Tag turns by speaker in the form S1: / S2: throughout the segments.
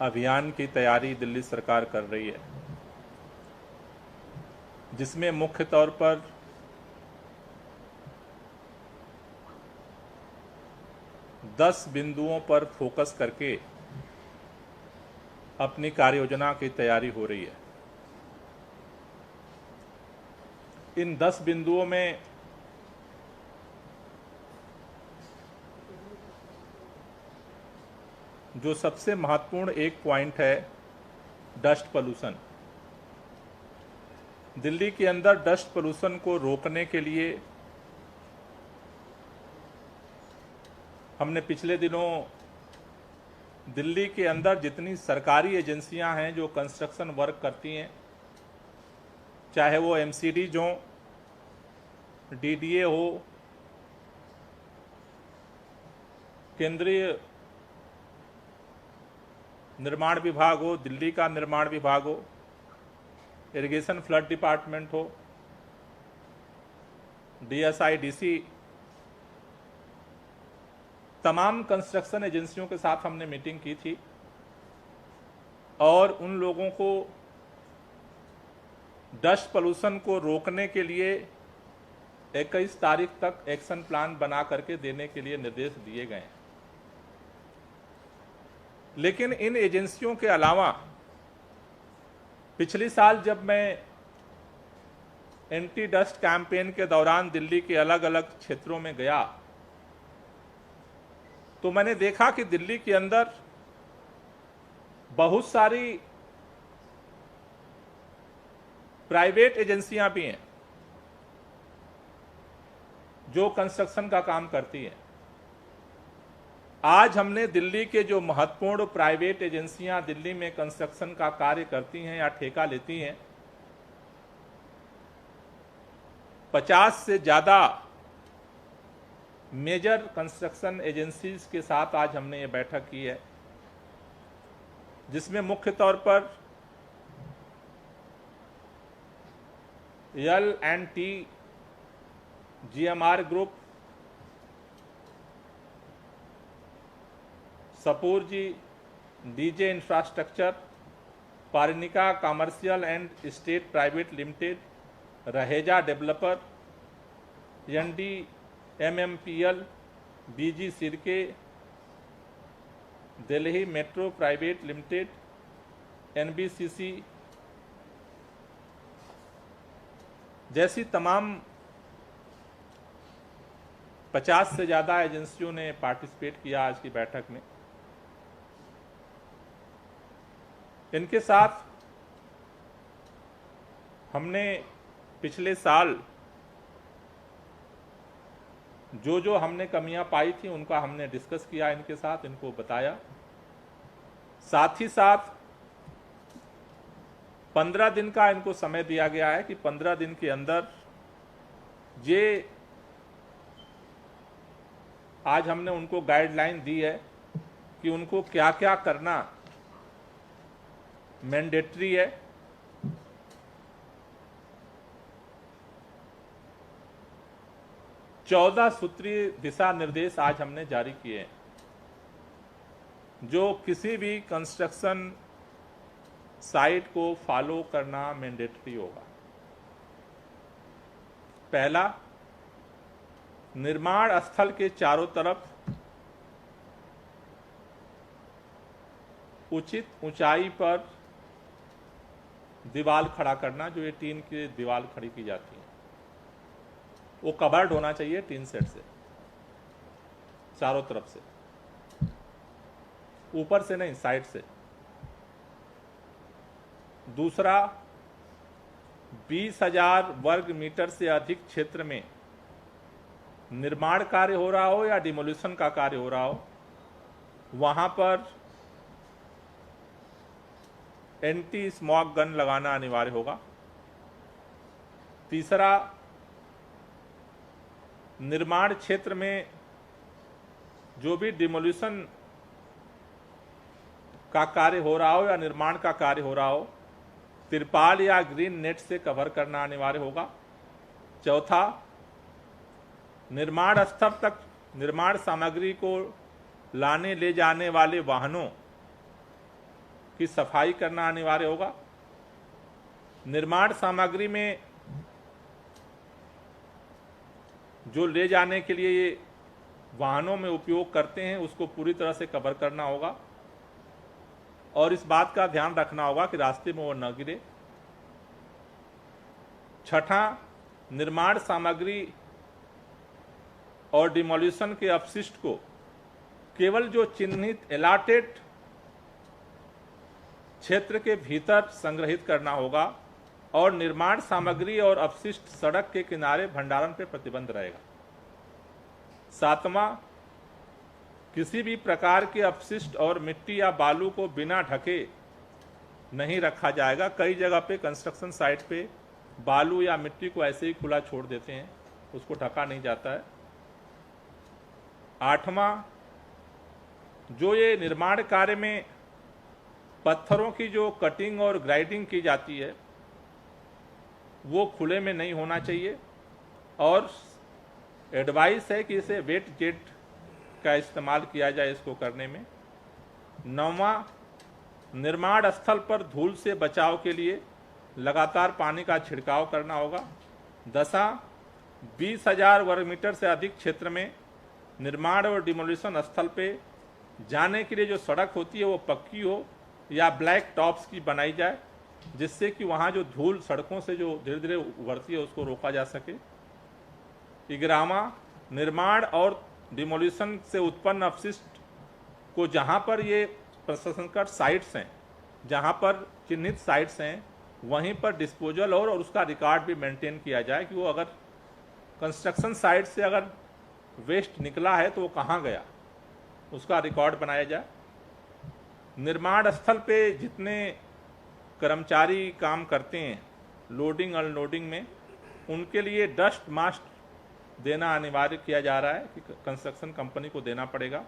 S1: अभियान की तैयारी दिल्ली सरकार कर रही है, जिसमें मुख्य तौर पर दस बिंदुओं पर फोकस करके अपनी कार्ययोजना की तैयारी हो रही है। इन 10 बिंदुओं में जो सबसे महत्वपूर्ण एक पॉइंट है डस्ट पोल्यूशन। दिल्ली के अंदर डस्ट पोल्यूशन को रोकने के लिए हमने पिछले दिनों दिल्ली के अंदर जितनी सरकारी एजेंसियां हैं जो कंस्ट्रक्शन वर्क करती हैं, चाहे वो एमसीडीज हो, डीडीए हो, केंद्रीय निर्माण विभाग हो, दिल्ली का निर्माण विभाग हो, इरिगेशन फ्लड डिपार्टमेंट हो, डीएसआईडीसी, तमाम कंस्ट्रक्शन एजेंसियों के साथ हमने मीटिंग की थी और उन लोगों को डस्ट पोल्यूशन को रोकने के लिए 21 तारीख तक एक्शन प्लान बना करके देने के लिए निर्देश दिए गए। लेकिन इन एजेंसियों के अलावा पिछले साल जब मैं एंटी डस्ट कैंपेन के दौरान दिल्ली के अलग अलग क्षेत्रों में गया तो मैंने देखा कि दिल्ली के अंदर बहुत सारी प्राइवेट एजेंसियां भी हैं जो कंस्ट्रक्शन का काम करती हैं। आज हमने दिल्ली के जो महत्वपूर्ण प्राइवेट एजेंसियां दिल्ली में कंस्ट्रक्शन का कार्य करती हैं या ठेका लेती हैं, 50 से ज़्यादा मेजर कंस्ट्रक्शन एजेंसीज के साथ आज हमने ये बैठक की है, जिसमें मुख्य तौर पर L&T, GMR group, Shapoor ji, DJ infrastructure, Parnika commercial and estate private limited, Raheja developer, NDMMPL, BG Shirke, Delhi metro private limited, NBCC जैसी तमाम 50 से ज़्यादा एजेंसियों ने पार्टिसिपेट किया आज की बैठक में। इनके साथ हमने पिछले साल जो हमने कमियां पाई थी उनका हमने डिस्कस किया इनके साथ, इनको बताया। साथ ही साथ 15 दिन का इनको समय दिया गया है कि 15 दिन के अंदर ये आज हमने उनको गाइडलाइन दी है कि उनको क्या क्या करना मैंडेटरी है। चौदह सूत्रीय दिशा निर्देश आज हमने जारी किए, जो किसी भी कंस्ट्रक्शन साइट को फॉलो करना मैंडेटरी होगा। पहला, निर्माण स्थल के चारों तरफ उचित ऊंचाई पर दीवार खड़ा करना, जो ये टीन की दीवार खड़ी की जाती है वो कवर्ड होना चाहिए टीन सेट से, चारों तरफ से, ऊपर से नहीं, साइड से। दूसरा, 20,000 वर्ग मीटर से अधिक क्षेत्र में निर्माण कार्य हो रहा हो या डिमोलिशन का कार्य हो रहा हो, वहां पर एंटी स्मॉग गन लगाना अनिवार्य होगा। तीसरा, निर्माण क्षेत्र में जो भी डिमोलिशन का कार्य हो रहा हो या निर्माण का कार्य हो रहा हो, तिरपाल या ग्रीन नेट से कवर करना अनिवार्य होगा। चौथा, निर्माण स्थल तक निर्माण सामग्री को लाने ले जाने वाले वाहनों की सफाई करना अनिवार्य होगा। निर्माण सामग्री में जो ले जाने के लिए ये वाहनों में उपयोग करते हैं उसको पूरी तरह से कवर करना होगा और इस बात का ध्यान रखना होगा कि रास्ते में वो न गिरे। छठा, निर्माण सामग्री और डिमोल्यूशन के अपशिष्ट को केवल जो चिन्हित अलॉटेड क्षेत्र के भीतर संग्रहित करना होगा और निर्माण सामग्री और अपशिष्ट सड़क के किनारे भंडारण पर प्रतिबंध रहेगा। सातवां, किसी भी प्रकार के अपशिष्ट और मिट्टी या बालू को बिना ढके नहीं रखा जाएगा। कई जगह पे कंस्ट्रक्शन साइट पे बालू या मिट्टी को ऐसे ही खुला छोड़ देते हैं, उसको ढका नहीं जाता है। आठवां, जो ये निर्माण कार्य में पत्थरों की जो कटिंग और ग्राइंडिंग की जाती है वो खुले में नहीं होना चाहिए और एडवाइस है कि इसे वेट जेट का इस्तेमाल किया जाए इसको करने में। नौवां, निर्माण स्थल पर धूल से बचाव के लिए लगातार पानी का छिड़काव करना होगा। 10वां, 20,000 वर्ग मीटर से अधिक क्षेत्र में निर्माण और डिमोलिशन स्थल पे जाने के लिए जो सड़क होती है वो पक्की हो या ब्लैक टॉप्स की बनाई जाए, जिससे कि वहाँ जो धूल सड़कों से जो धीरे धीरे उभरती है उसको रोका जा सके। 11वां, निर्माण और डिमोलिशन से उत्पन्न अपशिष्ट को जहाँ पर ये प्रसंस्करण साइट्स हैं, जहाँ पर चिन्हित साइट्स हैं, वहीं पर डिस्पोजल और उसका रिकॉर्ड भी मेंटेन किया जाए कि वो अगर कंस्ट्रक्शन साइट से अगर वेस्ट निकला है तो वो कहाँ गया, उसका रिकॉर्ड बनाया जाए। निर्माण स्थल पे जितने कर्मचारी काम करते हैं लोडिंग अनलोडिंग में, उनके लिए डस्ट मास्क देना अनिवार्य किया जा रहा है कि कंस्ट्रक्शन कंपनी को देना पड़ेगा।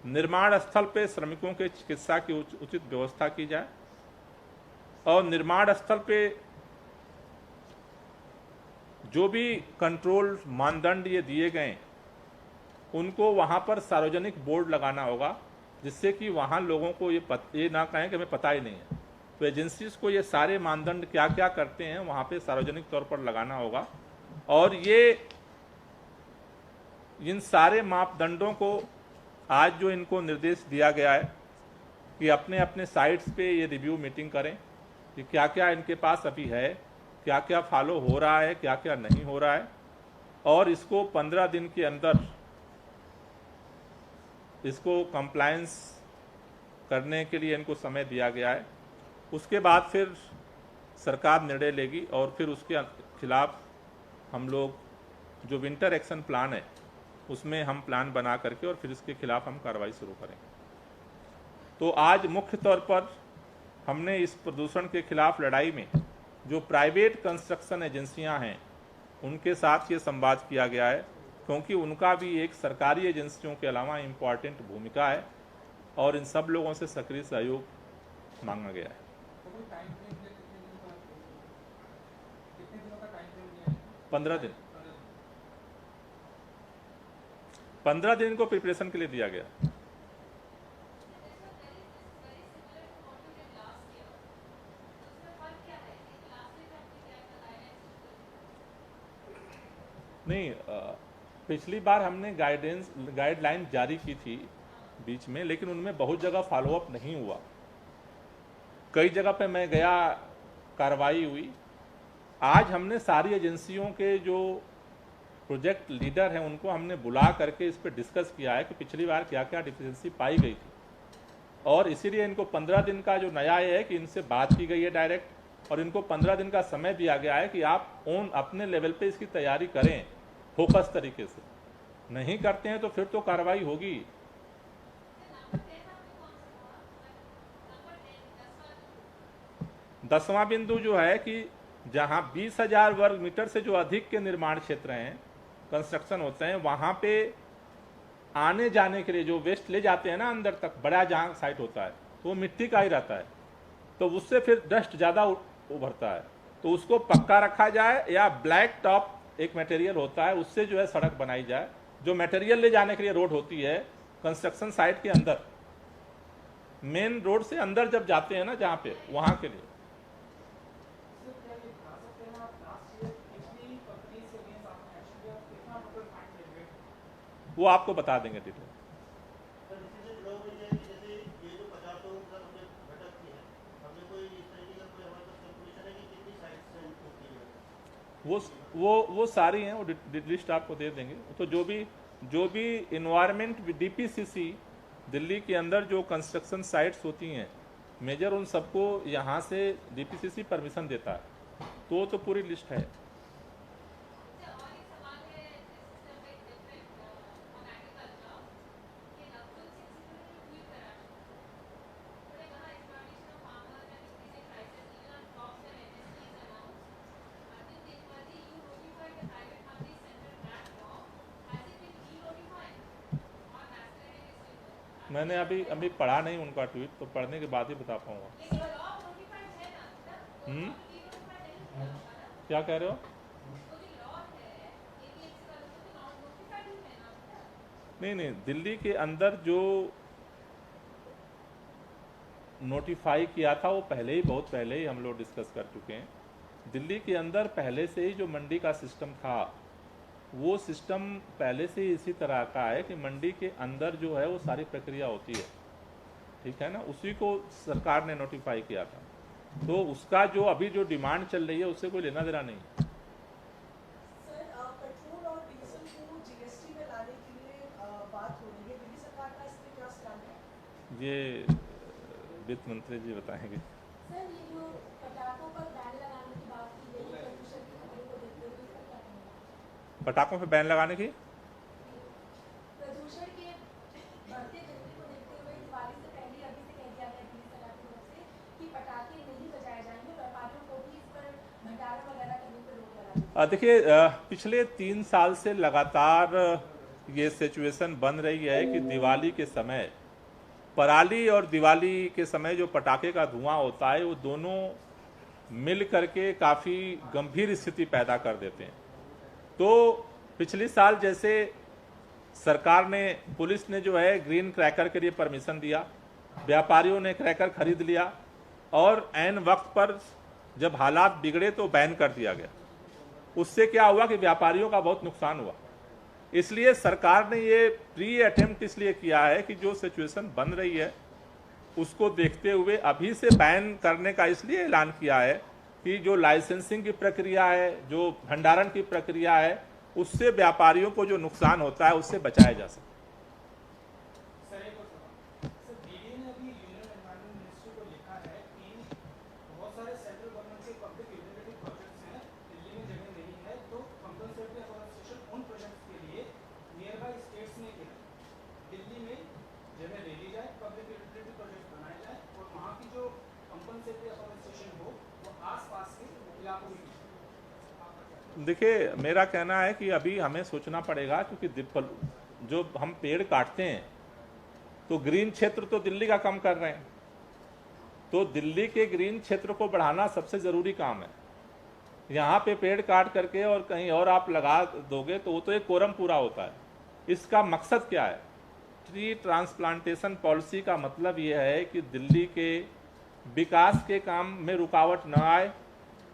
S1: निर्माण स्थल पे श्रमिकों के चिकित्सा की उचित व्यवस्था की जाए और निर्माण स्थल पे जो भी कंट्रोल मानदंड ये दिए गए उनको वहाँ पर सार्वजनिक बोर्ड लगाना होगा, जिससे कि वहाँ लोगों को ये ना कहें कि हमें पता ही नहीं है। तो एजेंसीज को ये सारे मानदंड क्या क्या करते हैं वहाँ पे सार्वजनिक तौर पर लगाना होगा और ये इन सारे मापदंडों को आज जो इनको निर्देश दिया गया है कि अपने अपने साइट्स पे ये रिव्यू मीटिंग करें कि क्या क्या इनके पास अभी है, क्या क्या फॉलो हो रहा है, क्या क्या नहीं हो रहा है और इसको 15 दिन के अंदर इसको कंप्लायंस करने के लिए इनको समय दिया गया है। उसके बाद फिर सरकार निर्णय लेगी और फिर उसके खिलाफ हम लोग जो विंटर एक्शन प्लान है उसमें हम प्लान बना करके और फिर इसके खिलाफ हम कार्रवाई शुरू करेंगे। तो आज मुख्य तौर पर हमने इस प्रदूषण के खिलाफ लड़ाई में जो प्राइवेट कंस्ट्रक्शन एजेंसियां हैं उनके साथ ये संवाद किया गया है, क्योंकि उनका भी एक सरकारी एजेंसियों के अलावा इम्पॉर्टेंट भूमिका है और इन सब लोगों से सक्रिय सहयोग मांगा गया है। 15 दिन 15 दिन को प्रिपरेशन के लिए दिया गया। नहीं, पिछली बार हमने गाइडलाइन जारी की थी बीच में, लेकिन उनमें बहुत जगह फॉलोअप नहीं हुआ। कई जगह पे मैं गया, कार्रवाई हुई। आज हमने सारी एजेंसियों के जो प्रोजेक्ट लीडर हैं उनको हमने बुला करके इस पर डिस्कस किया है कि पिछली बार क्या क्या डिफिशिएंसी पाई गई थी और इसीलिए इनको 15 दिन का जो नया है कि इनसे बात की गई है डायरेक्ट और इनको 15 दिन का समय दिया गया है कि आप अपने लेवल पे इसकी तैयारी करें फोकस तरीके से। नहीं करते हैं तो फिर तो कार्रवाई होगी। दसवां बिंदु जो है कि जहां 20,000 वर्ग मीटर से जो अधिक के निर्माण क्षेत्र हैं, कंस्ट्रक्शन होते हैं, वहां पे आने जाने के लिए जो वेस्ट ले जाते हैं ना अंदर तक, बड़ा जहां साइट होता है तो वो मिट्टी का ही रहता है, तो उससे फिर डस्ट ज़्यादा उभरता है। तो उसको पक्का रखा जाए या ब्लैक टॉप एक मटेरियल होता है उससे जो है सड़क बनाई जाए। जो मटेरियल ले जाने के लिए रोड होती है कंस्ट्रक्शन साइट के अंदर, मेन रोड से अंदर जब जाते हैं ना जहाँ पे, वहाँ के लिए। वो आपको बता देंगे डिटेल। वो सारी हैं, वो लिस्ट आपको दे देंगे। तो जो भी इन्वायरमेंट डीपीसीसी दिल्ली के अंदर जो कंस्ट्रक्शन साइट्स होती हैं मेजर, उन सबको यहाँ से डीपीसीसी परमिशन देता है। तो पूरी लिस्ट है। मैंने अभी पढ़ा नहीं उनका ट्वीट, तो पढ़ने के बाद ही बता पाऊंगा। क्या कह रहे हो? नहीं, दिल्ली के अंदर जो नोटिफाई किया था वो पहले ही, बहुत पहले ही हम लोग डिस्कस कर चुके हैं। दिल्ली के अंदर पहले से ही जो मंडी का सिस्टम था, वो सिस्टम पहले से ही इसी तरह का है कि मंडी के अंदर जो है वो सारी प्रक्रिया होती है, ठीक है ना। उसी को सरकार ने नोटिफाई किया था। तो उसका जो अभी जो डिमांड चल रही है उससे कोई लेना देना नहीं है।
S2: सर, पेट्रोल और डीजल को जीएसटी में लाने के लिए बात हो रही है, दिल्ली सरकार का इस पे क्या स्टैंड है?
S1: ये वित्त मंत्री जी बताएंगे।
S2: सर, ये जो पटाखों पर बैन लगाने की बात की गई, प्रदूषण के खतरे को देखते हुए इसका क्या कहना है?
S1: पटाखों पे बैन लगाने की,
S2: प्रदूषण के बढ़ते खतरे को देखते हुए दिवाली से पहले अभी से कह दिया गया दिल्ली सरकार की तरफ से कि पटाखे नहीं बजाए जाएंगे, व्यापारियों को भी इस पर भंडारण वगैरह करने पर रोक लगा दी।
S1: देखिए, पिछले 3 साल से लगातार ये सिचुएशन बन रही है कि दिवाली के समय, पराली और दिवाली के समय जो पटाखे का धुआं होता है, वो दोनों मिल करके काफ़ी गंभीर स्थिति पैदा कर देते हैं। तो पिछले साल जैसे सरकार ने, पुलिस ने जो है ग्रीन क्रैकर के लिए परमिशन दिया, व्यापारियों ने क्रैकर खरीद लिया, और ऐन वक्त पर जब हालात बिगड़े तो बैन कर दिया गया। उससे क्या हुआ कि व्यापारियों का बहुत नुकसान हुआ। इसलिए सरकार ने ये प्री अटेम्प्ट इसलिए किया है कि जो सिचुएशन बन रही है उसको देखते हुए अभी से बैन करने का इसलिए ऐलान किया है कि जो लाइसेंसिंग की प्रक्रिया है, जो भंडारण की प्रक्रिया है, उससे व्यापारियों को जो नुकसान होता है उससे बचाया जा सके। देखिए, मेरा कहना है कि अभी हमें सोचना पड़ेगा, क्योंकि जो हम पेड़ काटते हैं तो ग्रीन क्षेत्र तो दिल्ली का कम कर रहे हैं, तो दिल्ली के ग्रीन क्षेत्र को बढ़ाना सबसे ज़रूरी काम है। यहाँ पे पेड़ काट करके और कहीं और आप लगा दोगे तो वो तो एक कोरम पूरा होता है। इसका मकसद क्या है? ट्री ट्रांसप्लांटेशन पॉलिसी का मतलब ये है कि दिल्ली के विकास के काम में रुकावट न आए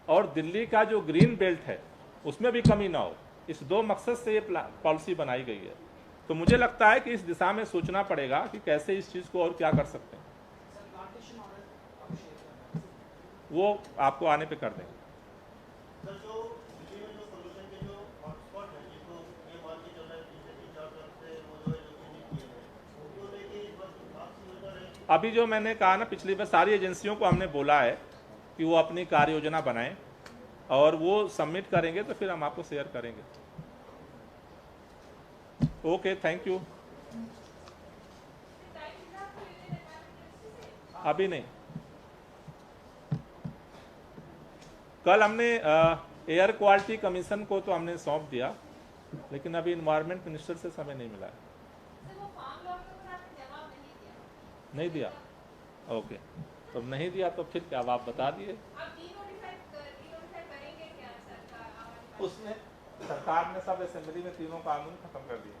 S1: और दिल्ली का जो ग्रीन बेल्ट है उसमें भी कमी ना हो। इस 2 मकसद से ये पॉलिसी बनाई गई है। तो मुझे लगता है कि इस दिशा में सोचना पड़ेगा कि कैसे इस चीज़ को और क्या कर सकते हैं। वो आपको आने पे कर देंगे। अभी जो मैंने कहा ना, पिछली बार सारी एजेंसियों को हमने बोला है कि वो अपनी कार्य योजना बनाएं और वो सबमिट करेंगे तो फिर हम आपको शेयर करेंगे। Okay, thank you. अभी नहीं, कल हमने एयर क्वालिटी कमीशन को तो हमने सौंप दिया, लेकिन अभी इन्वायरमेंट मिनिस्टर से समय नहीं मिला है। नहीं दिया? ओके, तो नहीं दिया तो फिर क्या, आप बता दिए। उसने सरकार ने सब असेंबली में तीनों कानून खत्म कर दिए।